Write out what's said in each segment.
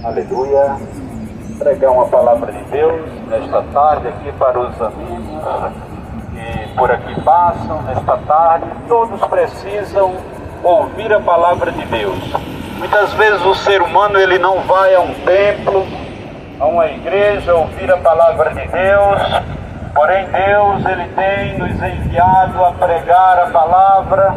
Aleluia. Pregar uma palavra de Deus nesta tarde aqui para os amigos que por aqui passam nesta tarde. Todos precisam ouvir a palavra de Deus. Muitas vezes o ser humano ele não vai a um templo, a uma igreja ouvir a palavra de Deus. Porém Deus ele tem nos enviado a pregar a palavra,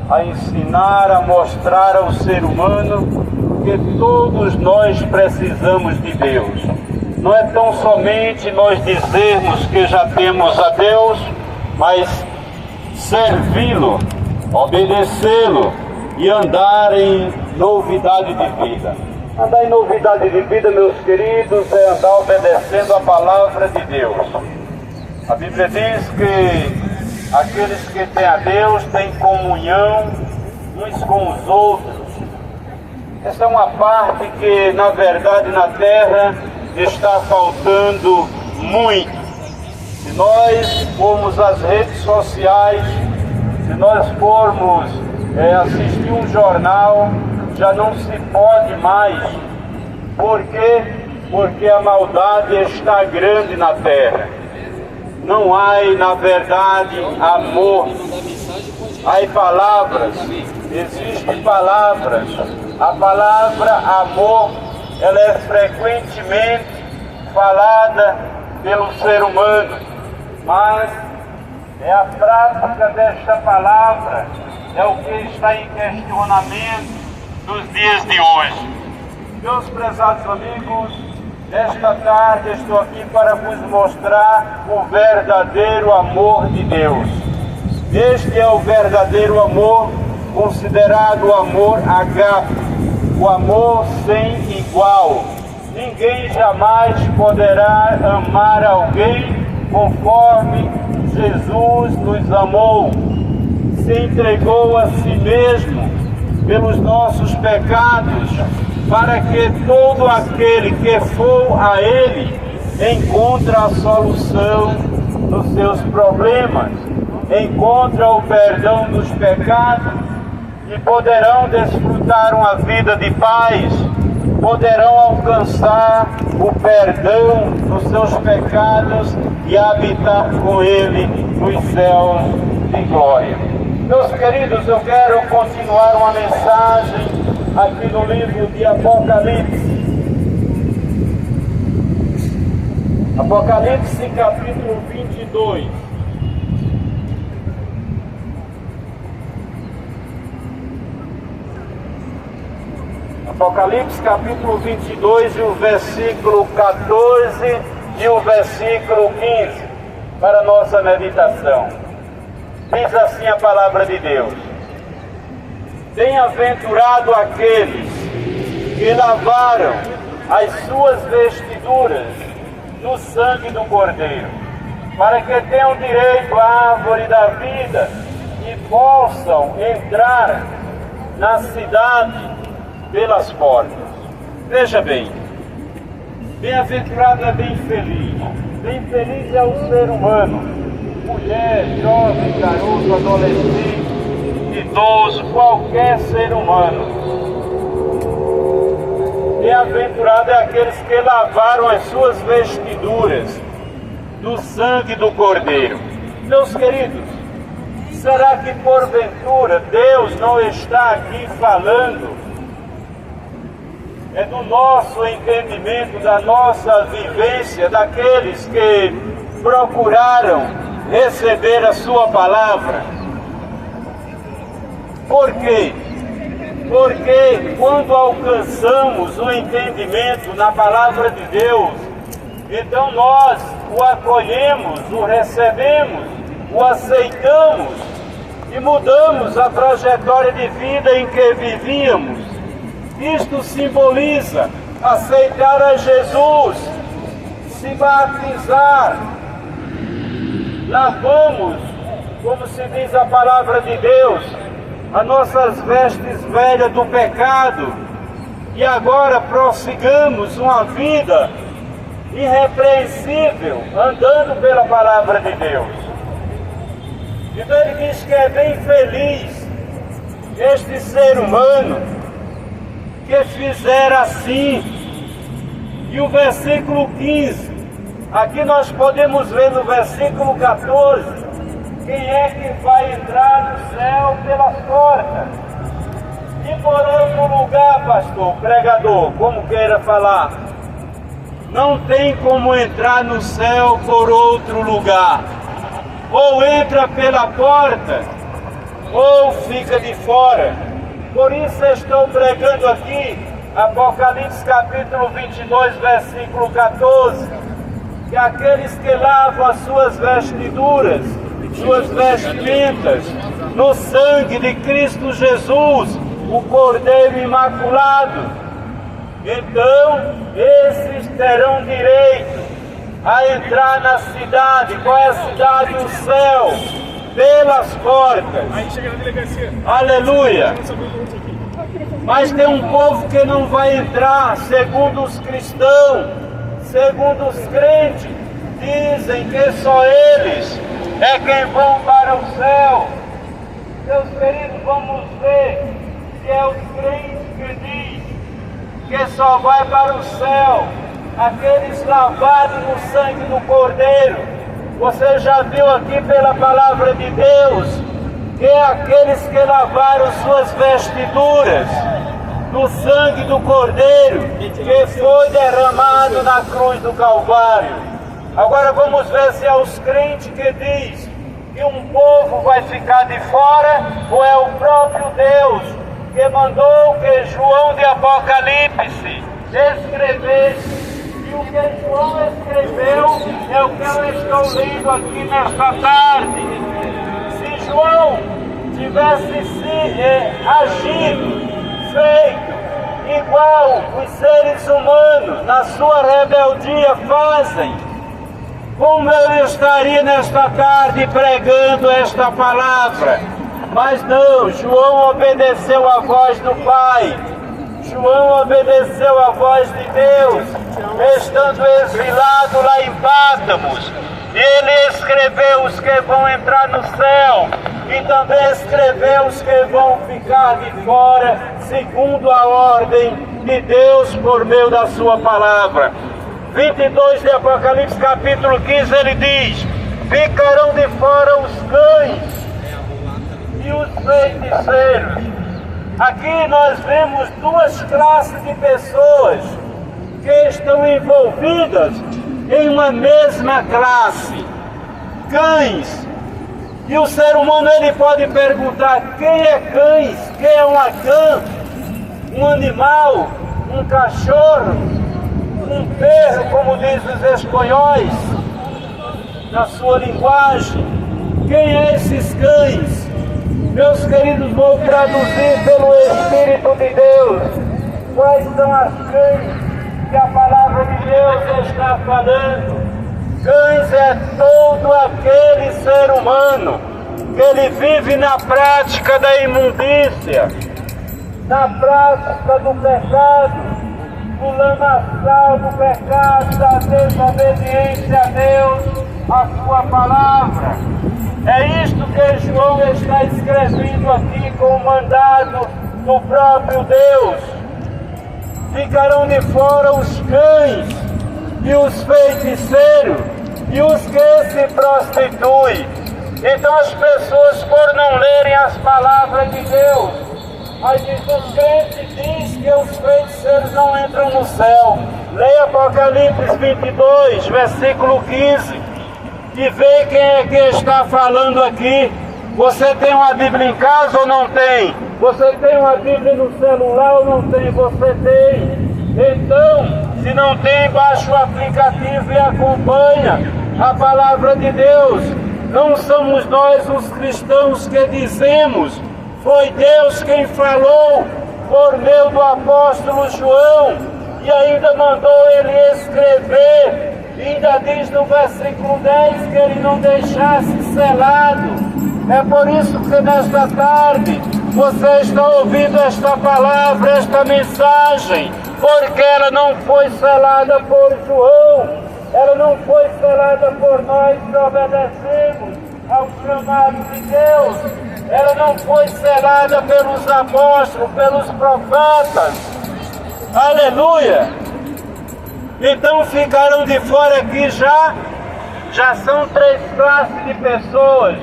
a ensinar, a mostrar ao ser humano que todos nós precisamos de Deus. Não é tão somente nós dizermos que já temos a Deus, mas servi-lo, obedecê-lo e andar em novidade de vida. Andar em novidade de vida, meus queridos, é andar obedecendo a palavra de Deus. A Bíblia diz que aqueles que têm a Deus têm comunhão uns com os outros. Essa é uma parte que, na verdade, na terra está faltando muito. Se nós formos às redes sociais, se nós formos assistir um jornal, já não se pode mais. Por quê? Porque a maldade está grande na terra. Não há, na verdade, amor. Há palavras, existem palavras. A palavra amor, ela é frequentemente falada pelo ser humano, mas é a prática desta palavra, é o que está em questionamento nos dias de hoje. Meus prezados amigos, nesta tarde estou aqui para vos mostrar o verdadeiro amor de Deus. Este é o verdadeiro amor, considerado o amor ágape, o amor sem igual. Ninguém jamais poderá amar alguém conforme Jesus nos amou. Se entregou a si mesmo pelos nossos pecados, para que todo aquele que for a Ele encontre a solução dos seus problemas, encontre o perdão dos pecados e poderão desfrutar uma vida de paz, poderão alcançar o perdão dos seus pecados e habitar com Ele nos céus de glória. Meus queridos, eu quero continuar uma mensagem aqui no livro de Apocalipse. Apocalipse capítulo 22. Apocalipse capítulo 22 e o versículo 14 e o versículo 15 para a nossa meditação. Diz assim a palavra de Deus: Bem-aventurado aqueles que lavaram as suas vestiduras no sangue do Cordeiro, para que tenham direito à árvore da vida e possam entrar na cidade pelas portas. Veja bem, bem-aventurado é bem feliz. Bem feliz é o ser humano, mulher, jovem, garoto, adolescente, idoso, qualquer ser humano. Bem-aventurado é aqueles que lavaram as suas vestiduras do sangue do Cordeiro. Meus queridos, será que porventura Deus não está aqui falando do nosso entendimento, da nossa vivência, daqueles que procuraram receber a sua palavra? Por quê? Porque quando alcançamos o entendimento na palavra de Deus, então nós o acolhemos, o recebemos, o aceitamos e mudamos a trajetória de vida em que vivíamos. Isto simboliza aceitar a Jesus, se batizar. Lavamos, como se diz a palavra de Deus, as nossas vestes velhas do pecado, e agora prossigamos uma vida irrepreensível, andando pela palavra de Deus. Então ele diz que é bem feliz este ser humano que fizer assim, E o versículo 15, aqui nós podemos ver no versículo 14, quem é que vai entrar no céu pelas portas. E por outro lugar, pastor, pregador, como queira falar, não tem como entrar no céu por outro lugar. Ou entra pela porta, ou fica de fora. Por isso estou pregando aqui, Apocalipse capítulo 22, versículo 14, que aqueles que lavam as suas vestiduras, suas vestimentas, no sangue de Cristo Jesus, o Cordeiro Imaculado, então esses terão direito a entrar na cidade. Qual é a cidade? O céu, pelas portas. Aí chega na delegacia. Aleluia! Mas tem um povo que não vai entrar, segundo os cristãos, segundo os crentes, dizem que só eles é quem vão para o céu. Meus queridos, vamos ver se é os crentes que diz que só vai para o céu aqueles lavados no sangue do Cordeiro. Você já viu aqui pela palavra de Deus que é aqueles que lavaram suas vestiduras no sangue do Cordeiro que foi derramado na cruz do Calvário. Agora vamos ver se é os crentes que diz que um povo vai ficar de fora, ou é o próprio Deus que mandou que João de Apocalipse escrevesse. E o que João escreveu é o que eu estou lendo aqui nesta tarde. Se João tivesse agido, feito igual os seres humanos na sua rebeldia fazem, como eu estaria nesta tarde pregando esta palavra? Mas não, João obedeceu à voz do Pai. João obedeceu à voz de Deus, estando exilado lá em Pátmos. Ele escreveu os que vão entrar no céu e também escreveu os que vão ficar de fora, segundo a ordem de Deus por meio da sua palavra. 22 de Apocalipse capítulo 15, ele diz: ficarão de fora os cães e os feiticeiros. Aqui nós vemos duas classes de pessoas que estão envolvidas em uma mesma classe: cães. E o ser humano ele pode perguntar: quem é cães? Quem é uma cã? Um animal? Um cachorro? Um perro, como diz os espanhóis na sua linguagem? Quem é esses cães? Meus queridos, vou traduzir pelo Espírito de Deus quais são as cães que a palavra de Deus está falando. Cães é todo aquele ser humano que ele vive na prática da imundícia, na prática do pecado, do lamaçal do pecado, da desobediência a Deus, a sua palavra. É isto que João está escrevendo aqui com o mandado do próprio Deus. Ficarão de fora os cães e os feiticeiros e os que se prostituem. Então as pessoas, por não lerem as palavras de Deus, aí diz: o crente diz que os feiticeiros não entram no céu. Leia Apocalipse 22, versículo 15. E vê quem é que está falando aqui. Você tem uma Bíblia em casa ou não tem? Você tem uma Bíblia no celular ou não tem? Você tem. Então, se não tem, baixa o aplicativo e acompanha a palavra de Deus. Não somos nós os cristãos que dizemos, foi Deus quem falou por meio do apóstolo João, e ainda mandou ele escrever. E ainda diz no versículo 10 que ele não deixasse selado. É por isso que nesta tarde você está ouvindo esta palavra, esta mensagem, porque ela não foi selada por João, ela não foi selada por nós que obedecemos ao chamado de Deus, ela não foi selada pelos apóstolos, pelos profetas. Aleluia! Então ficaram de fora aqui já são 3 classes de pessoas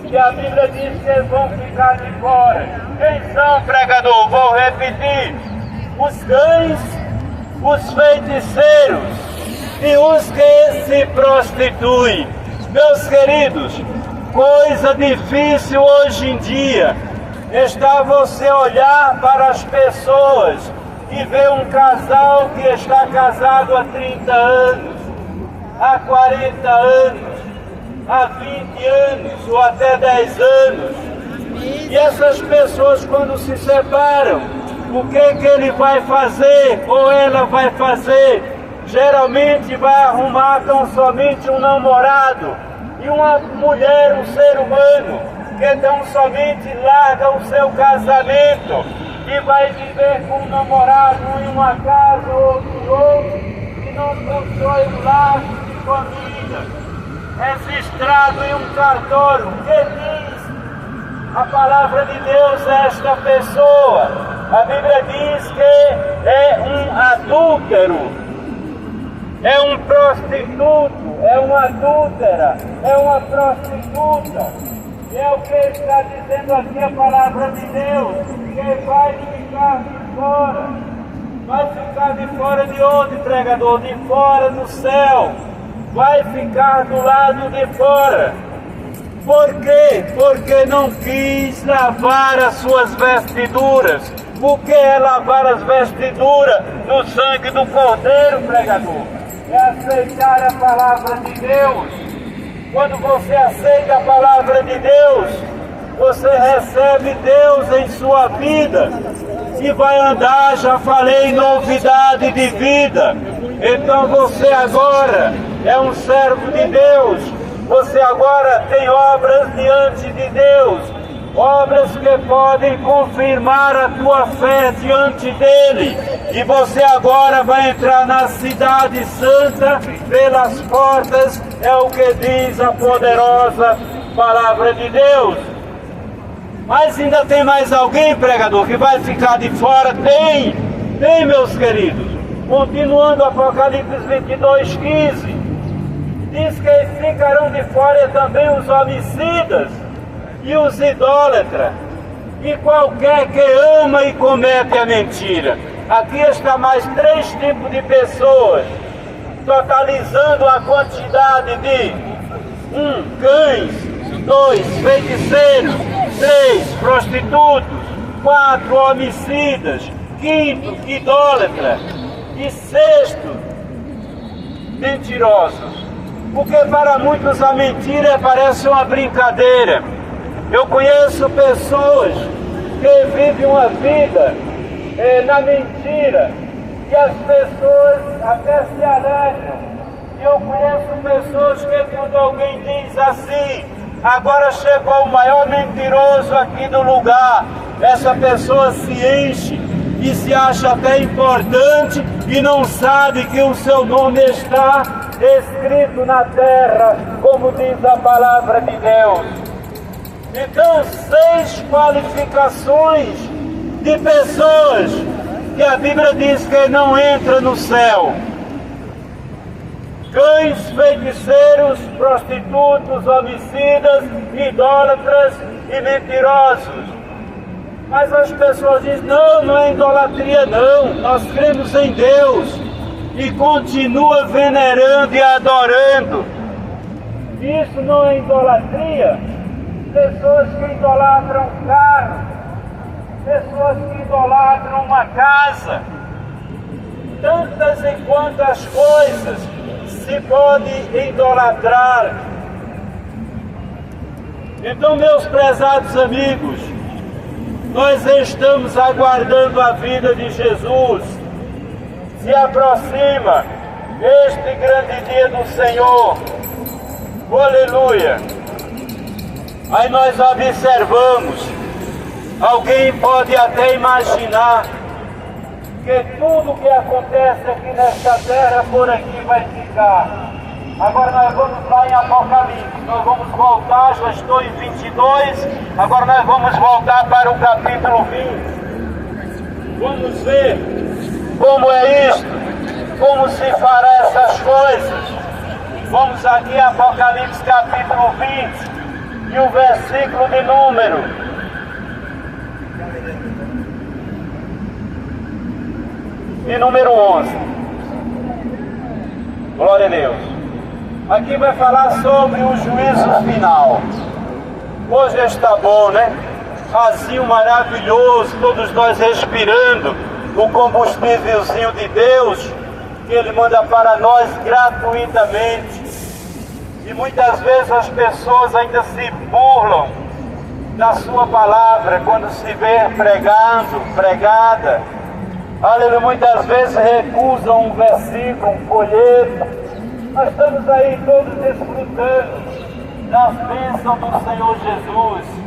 que a Bíblia diz que eles vão ficar de fora. Quem são, pregador? Vou repetir: os cães, os feiticeiros e os que se prostituem. Meus queridos, coisa difícil hoje em dia está você olhar para as pessoas e ver um casal que está casado há 30 anos, há 40 anos, há 20 anos ou até 10 anos. E essas pessoas, quando se separam, o que ele vai fazer ou ela vai fazer? Geralmente vai arrumar tão somente um namorado e uma mulher, um ser humano, que tão somente larga o seu casamento e vai viver com um namorado em uma casa ou em outra e não constrói um laço de família registrado em um cartório. Que diz a palavra de Deus a esta pessoa? A Bíblia diz que é um adúltero, é um prostituto, é uma adúltera, é uma prostituta. E é o que está dizendo aqui a palavra de Deus, que vai ficar de fora. Vai ficar de fora de onde, pregador? De fora do céu. Vai ficar do lado de fora. Por quê? Porque não quis lavar as suas vestiduras. O que é lavar as vestiduras? No sangue do Cordeiro, pregador. É aceitar a palavra de Deus. Quando você aceita a palavra de Deus, você recebe Deus em sua vida e vai andar, já falei, novidade de vida. Então você agora é um servo de Deus, você agora tem obras diante de Deus, obras que podem confirmar a tua fé diante dele. E você agora vai entrar na cidade santa pelas portas, é o que diz a poderosa palavra de Deus. Mas ainda tem mais alguém, pregador, que vai ficar de fora? Tem, meus queridos. Continuando Apocalipse 22:15, diz que ficarão de fora também os homicidas e os idólatras, e qualquer que ama e comete a mentira. Aqui está mais 3 tipos de pessoas, totalizando a quantidade de 1. Cães, 2. Feiticeiros, 3. Prostitutos, 4. Homicidas, 5. Idólatras e 6. Mentirosos. Porque para muitos a mentira parece uma brincadeira. Eu conheço pessoas que vivem uma vida na mentira e as pessoas até se alegram. E eu conheço pessoas que quando alguém diz assim: agora chegou o maior mentiroso aqui do lugar, essa pessoa se enche e se acha até importante e não sabe que o seu nome está escrito na terra, como diz a palavra de Deus. Então, 6 qualificações de pessoas que a Bíblia diz que não entra no céu: cães, feiticeiros, prostitutos, homicidas, idólatras e mentirosos. Mas as pessoas dizem: não é idolatria não, nós cremos em Deus, e continua venerando e adorando. Isso não é idolatria? Pessoas que idolatram carro, pessoas que idolatram uma casa, tantas e quantas coisas se pode idolatrar. Então, meus prezados amigos, nós estamos aguardando a vida de Jesus. Se aproxima este grande dia do Senhor. Aleluia! Aí nós observamos, alguém pode até imaginar que tudo que acontece aqui nesta terra, por aqui vai ficar. Agora nós vamos lá em Apocalipse, nós vamos voltar, já estou em 22, agora nós vamos voltar para o capítulo 20. Vamos ver como é isto. como se fará essas coisas? Vamos aqui a Apocalipse capítulo 20 e o versículo de número 11. Glória a Deus. Aqui vai falar sobre o juízo final. Hoje está bom, né? Vazio maravilhoso, todos nós respirando o combustívelzinho de Deus que Ele manda para nós gratuitamente. E muitas vezes as pessoas ainda se burlam da sua palavra quando se vê pregada. Aleluia, muitas vezes recusam um versículo, um folheto. Nós estamos aí todos desfrutando das bênçãos do Senhor Jesus.